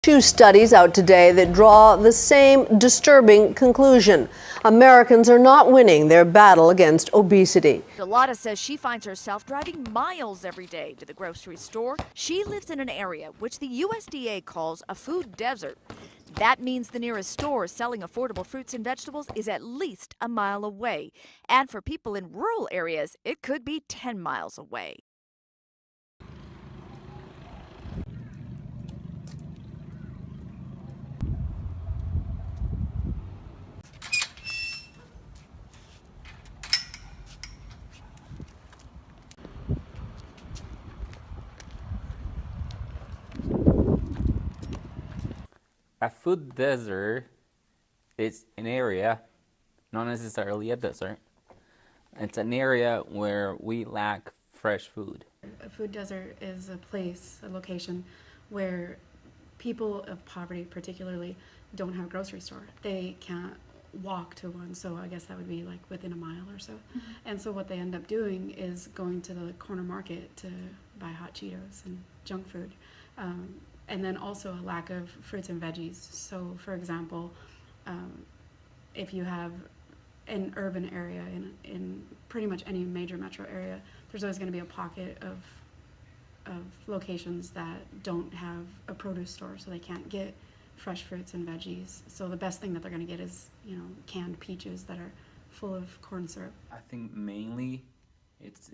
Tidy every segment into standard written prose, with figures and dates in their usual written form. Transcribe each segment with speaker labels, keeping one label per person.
Speaker 1: Two studies out today that draw the same disturbing conclusion. Americans are not winning their battle against obesity.
Speaker 2: Delata says she finds herself driving miles every day to the grocery store. She lives in an area which the USDA calls a food desert. That means the nearest store selling affordable fruits and vegetables is at least a mile away. And for people in rural areas, it could be 10 miles away.
Speaker 3: A food desert is an area, not necessarily a desert. It's an area where we lack fresh food.
Speaker 4: A food desert is a place, a location, where people of poverty particularly don't have a grocery store. They can't walk to one, so I guess that would be like within a mile or so. Mm-hmm. And so what they end up doing is going to the corner market to buy hot Cheetos and junk food. And then also a lack of fruits and veggies. So for example, if you have an urban area in pretty much any major metro area, there's always going to be a pocket of locations that don't have a produce store, so they can't get fresh fruits and veggies. So the best thing that they're going to get is, canned peaches that are full of corn syrup.
Speaker 3: I think mainly it's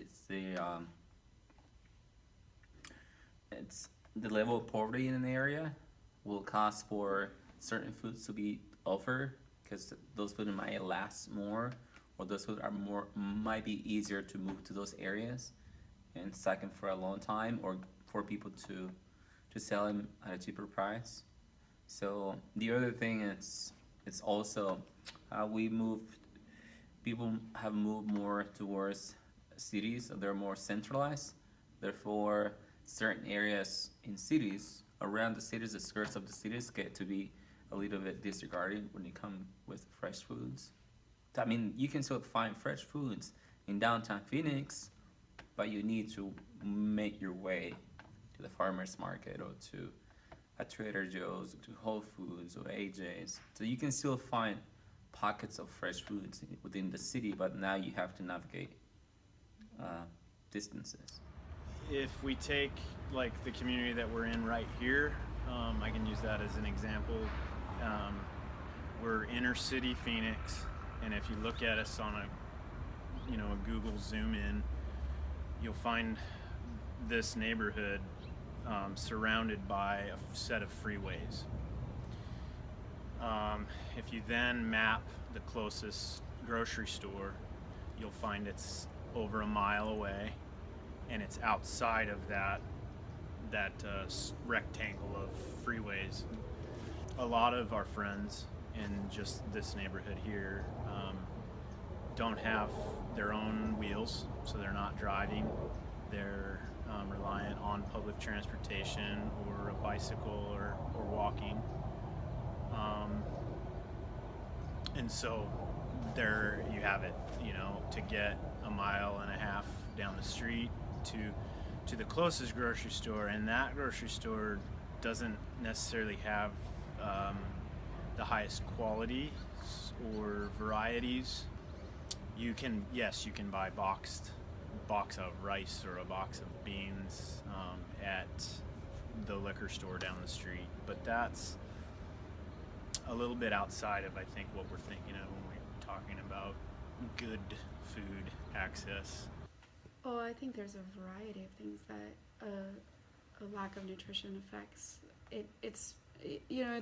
Speaker 3: the level of poverty in an area will cause for certain foods to be offered, because those foods might last more, or those foods might be easier to move to those areas and second for a long time, or for people to sell them at a cheaper price. So the other thing is, it's also people have moved more towards cities, so they're more centralized. Therefore, certain areas in cities, around the cities, the skirts of the cities, get to be a little bit disregarded when it comes with fresh foods. I mean, you can still find fresh foods in downtown Phoenix, but you need to make your way to the farmer's market or to a Trader Joe's, to Whole Foods or AJ's. So you can still find pockets of fresh foods within the city, but now you have to navigate distances.
Speaker 5: If we take like the community that we're in right here, I can use that as an example. We're inner city Phoenix, and if you look at us on a Google zoom in, you'll find this neighborhood surrounded by a set of freeways. If you then map the closest grocery store, you'll find it's over a mile away, and it's outside of that rectangle of freeways. A lot of our friends in just this neighborhood here don't have their own wheels, so they're not driving. They're reliant on public transportation or a bicycle or walking. And so there you have it, to get a mile and a half down the street to the closest grocery store, and that grocery store doesn't necessarily have the highest quality or varieties. You can buy box of rice or a box of beans at the liquor store down the street, but that's a little bit outside of, I think, what we're thinking of when we're talking about good food access.
Speaker 4: Oh, I think there's a variety of things that a lack of nutrition affects. It's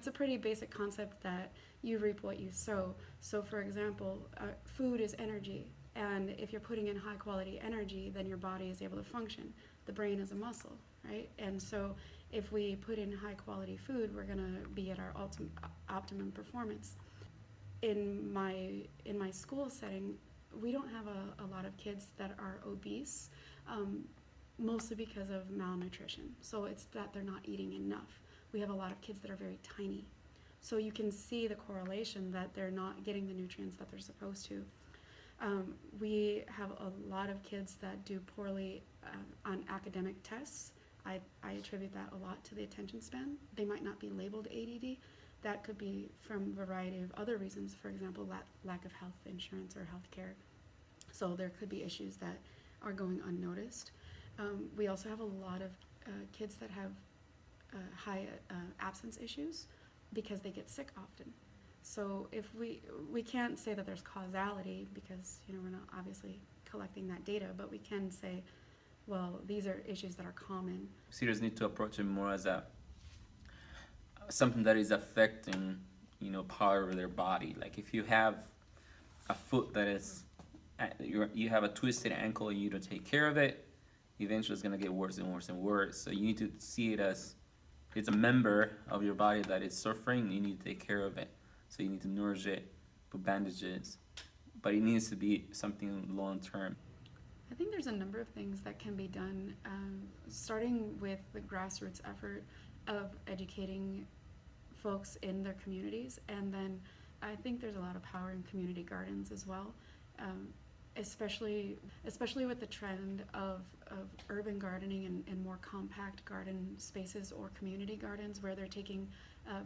Speaker 4: a pretty basic concept that you reap what you sow. So for example, food is energy, and if you're putting in high quality energy, then your body is able to function. The brain is a muscle, right? And so if we put in high quality food, we're gonna be at our optimum performance. In my school setting, we don't have a lot of kids that are obese, mostly because of malnutrition. So it's that they're not eating enough. We have a lot of kids that are very tiny. So you can see the correlation that they're not getting the nutrients that they're supposed to. We have a lot of kids that do poorly on academic tests I attribute that a lot to the attention span. They might not be labeled ADD. That could be from a variety of other reasons, for example, lack of health insurance or health care. So there could be issues that are going unnoticed. We also have a lot of kids that have high absence issues because they get sick often. So if we can't say that there's causality because we're not obviously collecting that data, but we can say, well, these are issues that are common.
Speaker 3: Cities need to approach it more as something that is affecting part of their body. Like if you have a foot that is you have a twisted ankle and you don't take care of it, eventually it's going to get worse and worse and worse. So you need to see it as it's a member of your body that is suffering. You need to take care of it. So you need to nourish it, put bandages, but it needs to be something long term.
Speaker 4: I think there's a number of things that can be done, starting with the grassroots effort of educating folks in their communities, and then I think there's a lot of power in community gardens as well, especially with the trend of urban gardening and more compact garden spaces or community gardens where they're taking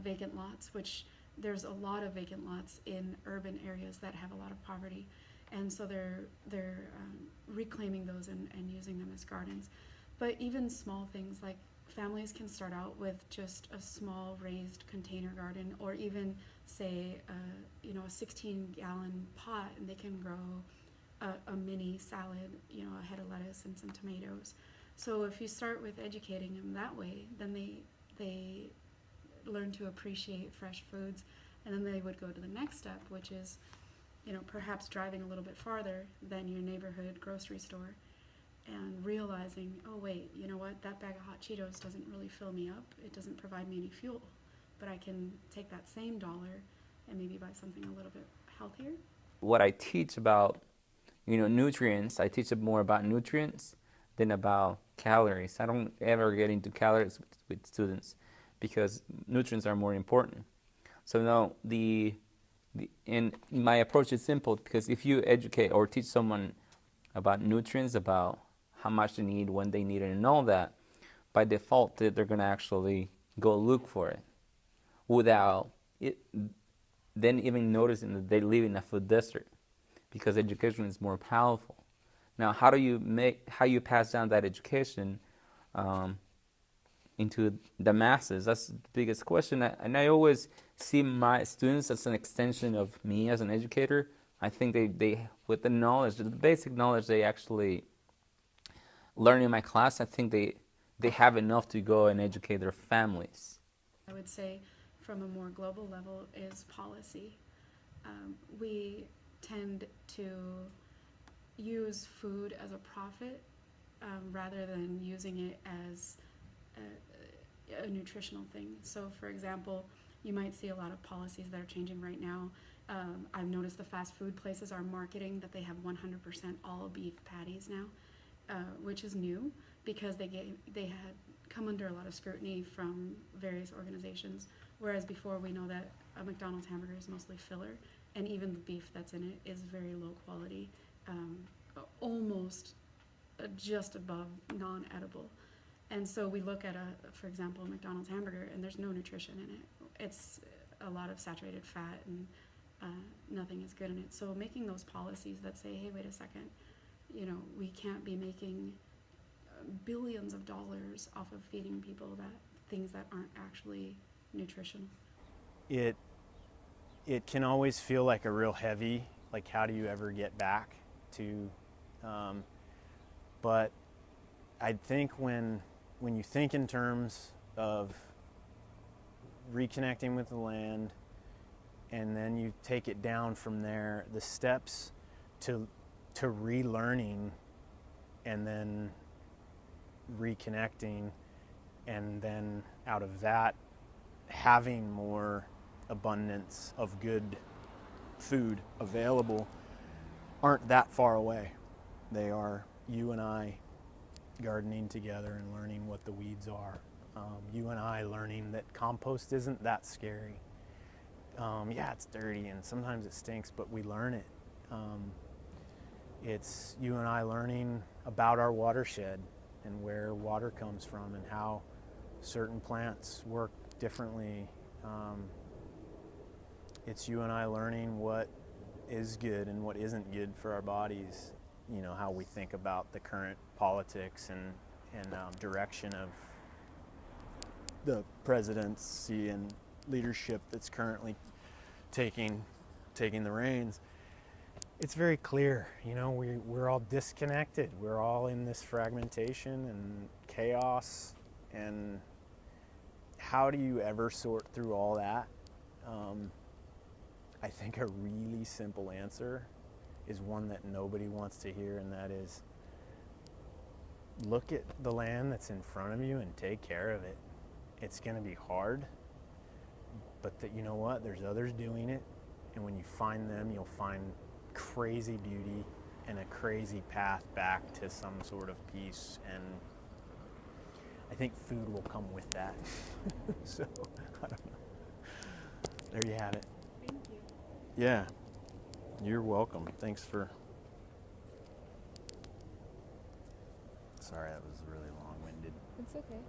Speaker 4: vacant lots, which there's a lot of vacant lots in urban areas that have a lot of poverty. And so they're reclaiming those and using them as gardens. But even small things like families can start out with just a small raised container garden, or even say a 16-gallon pot, and they can grow a mini salad, a head of lettuce and some tomatoes. So if you start with educating them that way, then they learn to appreciate fresh foods, and then they would go to the next step, which is perhaps driving a little bit farther than your neighborhood grocery store and realizing, oh wait, you know what, that bag of hot Cheetos doesn't really fill me up. It doesn't provide me any fuel, but I can take that same dollar and maybe buy something a little bit healthier.
Speaker 6: What I teach about, nutrients, I teach more about nutrients than about calories. I don't ever get into calories with students because nutrients are more important. So now and my approach is simple, because if you educate or teach someone about nutrients, about how much they need, when they need it, and all that, by default they're going to actually go look for it without it then even noticing that they live in a food desert, because education is more powerful. Now, how you pass down that education into the masses? That's the biggest question. And I always see my students as an extension of me as an educator. I think they with the knowledge, the basic knowledge they actually learn in my class, I think they have enough to go and educate their families.
Speaker 4: I would say from a more global level is policy. We tend to use food as a profit rather than using it as a nutritional thing. So for example, you might see a lot of policies that are changing right now. I've noticed the fast food places are marketing that they have 100% all beef patties now, which is new because they had come under a lot of scrutiny from various organizations, whereas before we know that a McDonald's hamburger is mostly filler, and even the beef that's in it is very low quality, almost just above non-edible. And so we look at for example, a McDonald's hamburger, and there's no nutrition in it. It's a lot of saturated fat, and nothing is good in it. So making those policies that say, hey, wait a second, we can't be making billions of dollars off of feeding people things that aren't actually nutritional.
Speaker 5: It can always feel like a real heavy, like how do you ever get back to, but I think when you think in terms of reconnecting with the land, and then you take it down from there, the steps to relearning, and then reconnecting, and then out of that having more abundance of good food available aren't that far away. They are you and I gardening together and learning what the weeds are. You and I learning that compost isn't that scary. Yeah, it's dirty and sometimes it stinks, but we learn it. It's you and I learning about our watershed and where water comes from and how certain plants work differently. It's you and I learning what is good and what isn't good for our bodies. You know, how we think about the current politics and direction of the presidency and leadership that's currently taking the reins. It's very clear, you know, we're all disconnected. We're all in this fragmentation and chaos. And how do you ever sort through all that? I think a really simple answer is one that nobody wants to hear, and that is, look at the land that's in front of you and take care of it. It's going to be hard, but you know what? There's others doing it, and when you find them, you'll find crazy beauty and a crazy path back to some sort of peace. And I think food will come with that. So, I don't know. There you have it.
Speaker 4: Thank you.
Speaker 5: Yeah, you're welcome. Thanks for... Sorry, that was really long-winded.
Speaker 7: It's okay.